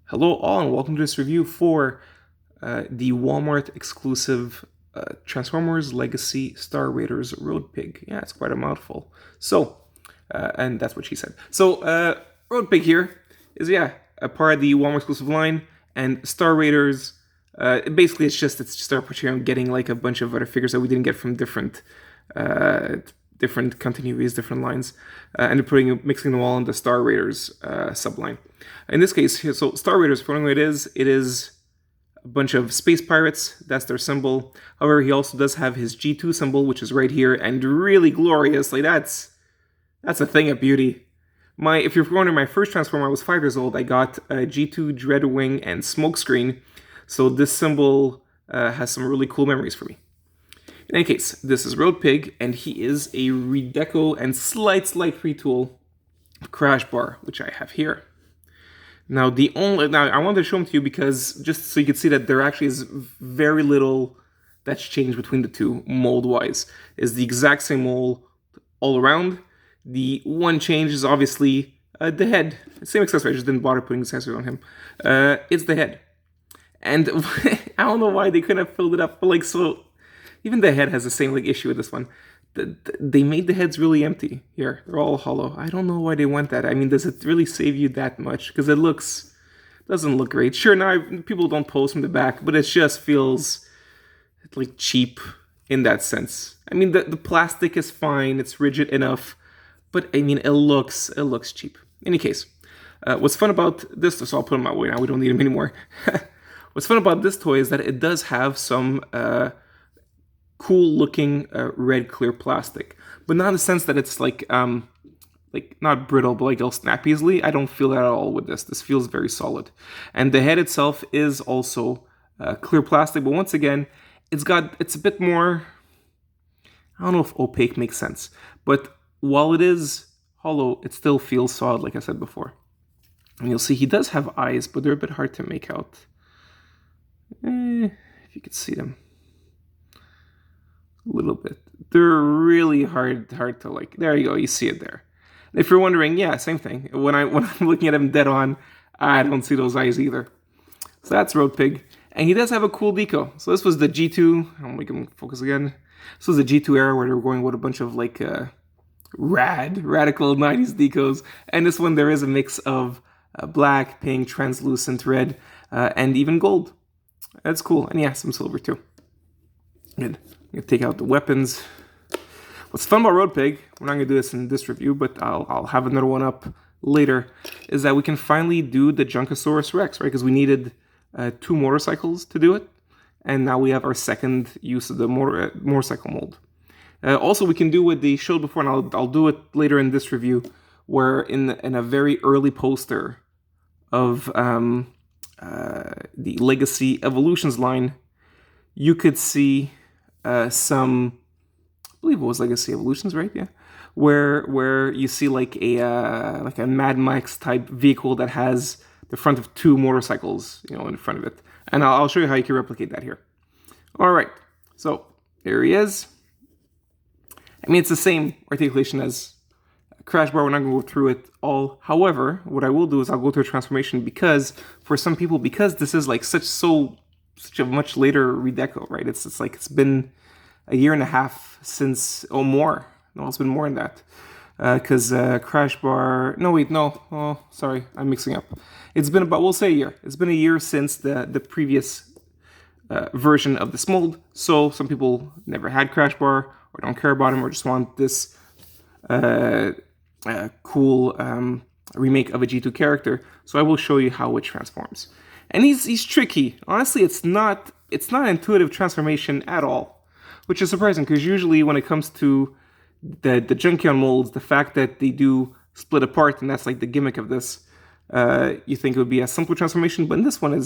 Hello all and welcome to this review for the Walmart exclusive Transformers Legacy Star Raiders Road Pig. Yeah, it's quite a mouthful. And that's what she said. Road Pig here is, a part of the Walmart exclusive line, and Star Raiders, basically it's just our portray on getting like a bunch of other figures that we didn't get from different continuities, different lines, and they're mixing them all in the Star Raiders subline. In this case, so Star Raiders, for what it is a bunch of space pirates. That's their symbol. However, he also does have his G2 symbol, which is right here, and really glorious. Like that's a thing of beauty. If you're wondering, my first Transformer, I was 5 years old. I got a G2 Dreadwing and Smokescreen, so this symbol has some really cool memories for me. In any case, this is Road Pig, and he is a redeco and slight retool of Crash Bar, which I have here. Now, I wanted to show them to you because just so you can see that there actually is very little that's changed between the two mold-wise. It's the exact same mold all around. The one change is obviously the head. Same accessory, I just didn't bother putting accessories on him. It's the head. And I don't know why they couldn't have filled it up, but even the head has the same issue with this one. They made the heads really empty here. They're all hollow. I don't know why they want that. I mean, does it really save you that much? Because doesn't look great. Sure, now people don't pose from the back, but it just feels like cheap in that sense. I mean, the plastic is fine. It's rigid enough, but I mean, it looks cheap. In any case, what's fun about this? So I'll put them away now. We don't need them anymore. What's fun about this toy is that it does have some cool looking red clear plastic, but not in the sense that it's like not brittle, but like it'll snap easily. I don't feel that at all with this. This feels very solid. And the head itself is also clear plastic, but once again, it's a bit more, I don't know if opaque makes sense, but while it is hollow, it still feels solid, like I said before. And you'll see he does have eyes, but they're a bit hard to make out. If you could see them a little bit. They're really hard to like. There you go, you see it there. And if you're wondering, yeah, same thing. When I'm looking at him dead on, I don't see those eyes either. So that's Road Pig. And he does have a cool deco. So this was the G2, I'll make him focus again. This was the G2 era where they were going with a bunch of radical 90s decos. And this one there is a mix of black, pink, translucent, red, and even gold. That's cool. And yeah, some silver too. Good. I'm gonna take out the weapons. What's fun about Road Pig, we're not gonna do this in this review, but I'll have another one up later, is that we can finally do the Junkosaurus Rex, right? Because we needed 2 motorcycles to do it, and now we have our second use of the motorcycle mold. Also, we can do what they showed before, and I'll do it later in this review, where in a very early poster of the Legacy Evolutions line, you could see some, I believe it was Legacy Evolutions, right? Yeah, where you see like a Mad Max type vehicle that has the front of 2 motorcycles, in front of it, and I'll show you how you can replicate that here. All right, so there he is. I mean, it's the same articulation as Crash Bar. We're not going to go through it all. However, what I will do is I'll go through a transformation because for some people, because this is like such a much later redeco, right? It's like it's been a year and a half since, or more. No, it's been more than that. Because Crash Bar, sorry, I'm mixing up. It's been about, we'll say a year. It's been a year since the previous version of this mold. So some people never had Crash Bar or don't care about him or just want this cool remake of a G2 character. So I will show you how it transforms. And he's tricky. Honestly, it's not an intuitive transformation at all, which is surprising because usually when it comes to the Junkion molds, the fact that they do split apart, and that's like the gimmick of this, you think it would be a simple transformation, but in this one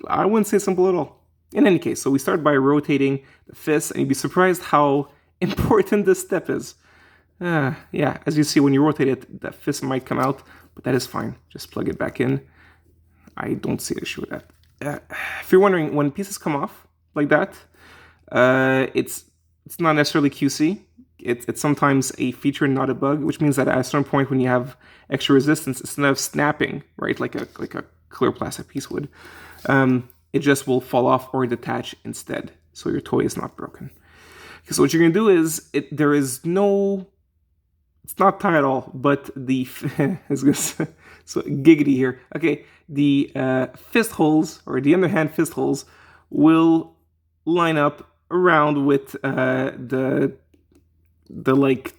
I wouldn't say simple at all. In any case, so we start by rotating the fist, and you'd be surprised how important this step is. Yeah, as you see, when you rotate it, the fist might come out, but that is fine. Just plug it back in. I don't see an issue with that. If you're wondering, when pieces come off like that, it's not necessarily QC. It's sometimes a feature, not a bug, which means that at a certain point when you have extra resistance, instead of snapping, right, like a clear plastic piece would. It just will fall off or detach instead, so your toy is not broken. Okay, so what you're gonna do is, there is no, it's not tight at all, but the so giggity here. Okay, the fist holes, or the underhand fist holes, will line up around with the like,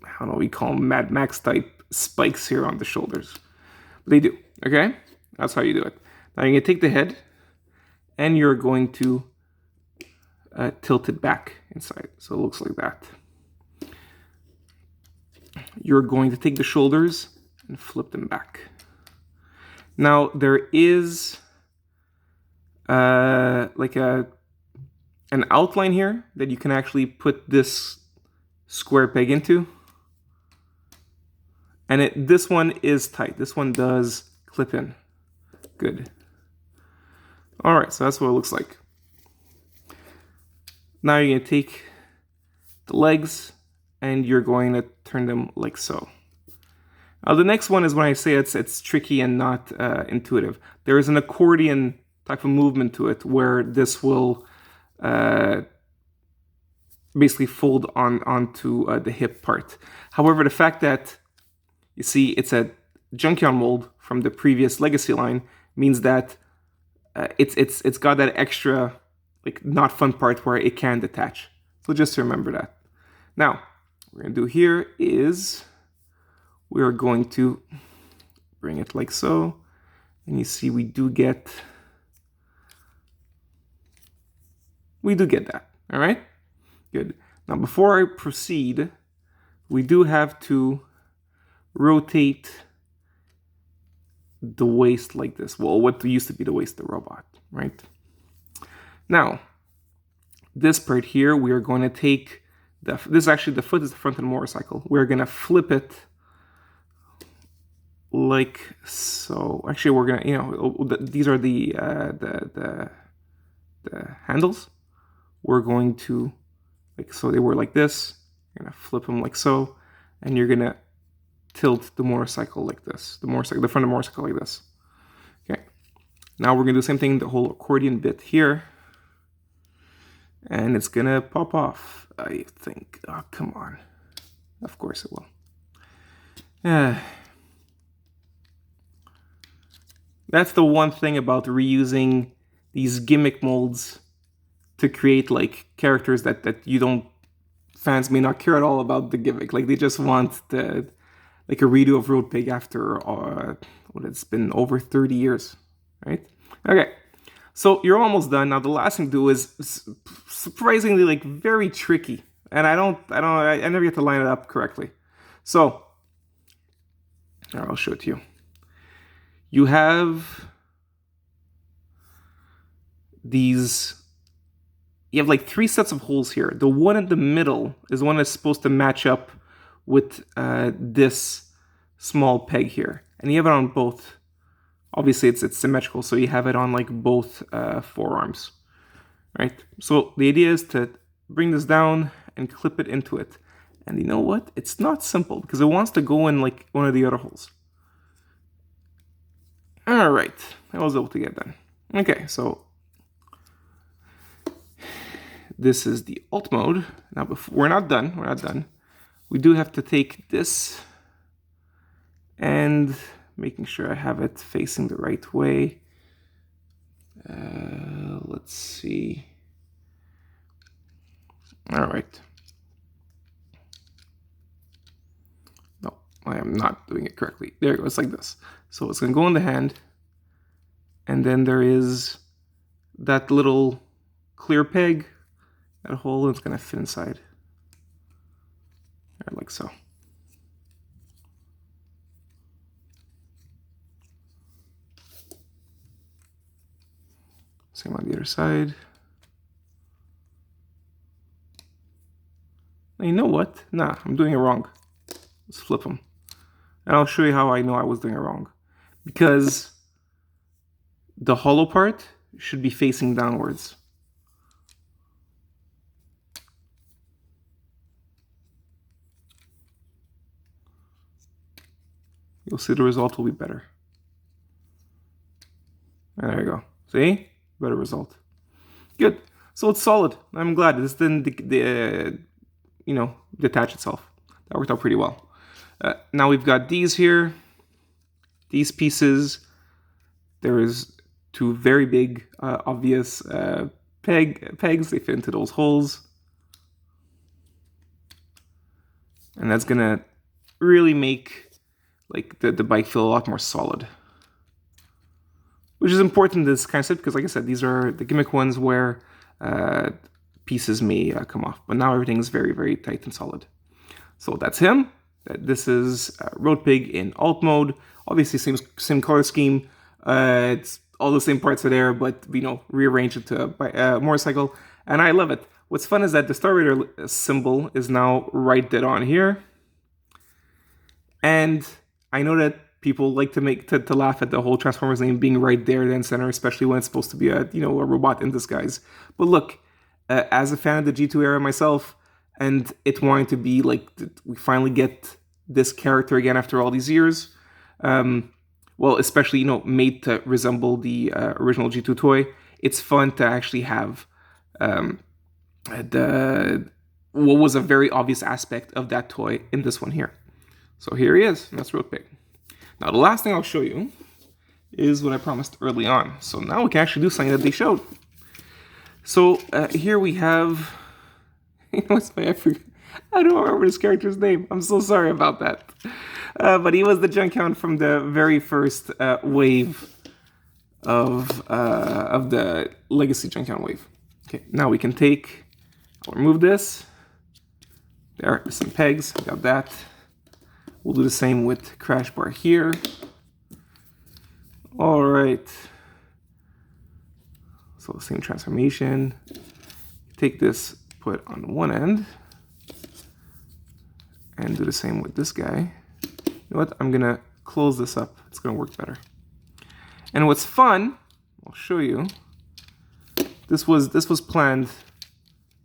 I don't know, we call them Mad Max type spikes here on the shoulders. But they do. Okay, that's how you do it. Now you're gonna take the head, and you're going to tilt it back inside, so it looks like that. You're going to take the shoulders and flip them back. Now there is like an outline here that you can actually put this square peg into, and this one is tight. This one does clip in. Good. All right, so that's what it looks like. Now you're gonna take the legs and you're going to turn them like so. Now the next one is when I say it's tricky and not intuitive. There is an accordion type of movement to it where this will basically fold onto the hip part. However, the fact that, you see, it's a Junkion mold from the previous Legacy line means that it's got that extra, like, not fun part where it can detach. So just remember that. Now, what we're going to do here is we're going to bring it like so. And you see we do get that. All right? Good. Now, before I proceed, we do have to rotate the waist like this. Well, what used to be the waist of the robot, right? Now, this part here, we are going to take this is actually, the foot is the front of the motorcycle. We're going to flip it like so. Actually, we're going to, these are the handles. We're going to, like so, they were like this. You're going to flip them like so, and you're going to tilt the motorcycle like this. The front of the motorcycle like this. Okay. Now we're going to do the same thing, the whole accordion bit here. And it's going to pop off, I think. Oh, come on. Of course it will. That's the one thing about reusing these gimmick molds to create, like, characters that fans may not care at all about the gimmick. Like, they just want like a redo of Road Pig after it's been over 30 years, right? Okay, so you're almost done. Now the last thing to do is surprisingly, like, very tricky, and I never get to line it up correctly. So I'll show it to you. You have like 3 sets of holes here. The one in the middle is one that's supposed to match up with this small peg here, and you have it on both. Obviously, it's symmetrical, so you have it on, like, both forearms, right? So the idea is to bring this down and clip it into it. And you know what? It's not simple because it wants to go in, like, one of the other holes. All right, I was able to get done. Okay, so this is the alt mode. Now, we're not done. We do have to take this and making sure I have it facing the right way. Let's see. All right. No, I am not doing it correctly. There it goes, like this. So it's going to go in the hand, and then there is that little clear peg, that hole, and it's going to fit inside. Right, like so. Same on the other side. Now, you know what? Nah, I'm doing it wrong. Let's flip them. And I'll show you how I know I was doing it wrong. Because the hollow part should be facing downwards. You'll see the result will be better. And there you go. See? Better result. Good. So it's solid. I'm glad this didn't, detach itself. That worked out pretty well. Now we've got these here. These pieces. There is two very big, obvious pegs. They fit into those holes. And that's gonna really make like the bike feel a lot more solid. Which is important in this kind of set because, like I said, these are the gimmick ones where pieces may come off. But now everything's very, very tight and solid. So that's him. This is Road Pig in alt mode. Obviously, same color scheme. It's all the same parts are there, but rearranged into a motorcycle, and I love it. What's fun is that the Star Raider symbol is now right dead on here, and I know that people like to laugh at the whole Transformers name being right there, then center, especially when it's supposed to be a robot in disguise. But look, as a fan of the G2 era myself, and it wanting to be like we finally get this character again after all these years. Well, especially made to resemble the original G2 toy. It's fun to actually have what was a very obvious aspect of that toy in this one here. So here he is, and that's Road Pig. Now the last thing I'll show you is what I promised early on. So now we can actually do something that they showed. So here we have, what's my effort? I don't remember this character's name. I'm so sorry about that. But he was the Junkion from the very first wave of the Legacy Junkion wave. Okay, now we can I'll remove this. There are some pegs, got that. We'll do the same with Crash Bar here. All right. So the same transformation. Take this, put it on one end, and do the same with this guy. You know what? I'm gonna close this up. It's gonna work better. And what's fun, I'll show you. This was planned,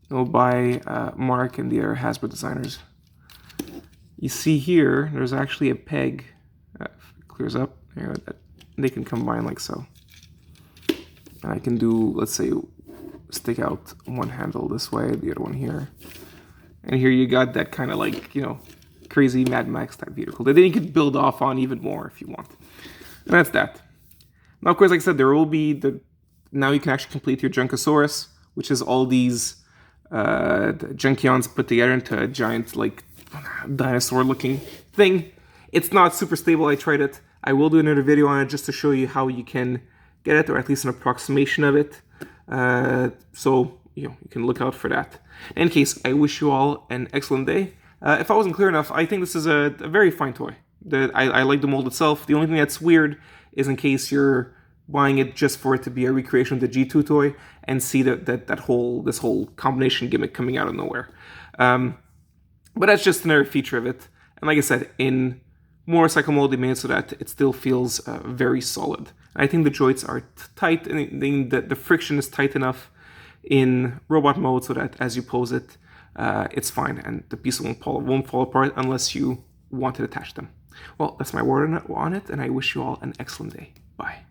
by Mark and the other Hasbro designers. You see here, there's actually a peg that clears up here that they can combine like so. And I can do, let's say, stick out one handle this way, the other one here. And here you got that kind of like, crazy Mad Max type vehicle that then you could build off on even more if you want. And that's that. Now, of course, like I said, there will be now you can actually complete your Junkosaurus, which is all these Junkions put together into a giant, like, dinosaur-looking thing. It's not super stable. I tried it. I will do another video on it just to show you how you can get it, or at least an approximation of it. So, you can look out for that. In any case, I wish you all an excellent day. If I wasn't clear enough, I think this is a very fine toy. I like the mold itself. The only thing that's weird is in case you're buying it just for it to be a recreation of the G2 toy and see this whole combination gimmick coming out of nowhere. But that's just another feature of it. And like I said, in motorcycle mode, they made it so that it still feels very solid. I think the joints are tight, and the friction is tight enough in robot mode so that as you pose it, it's fine, and the piece won't fall apart unless you want to attach them. Well, that's my word on it, and I wish you all an excellent day. Bye.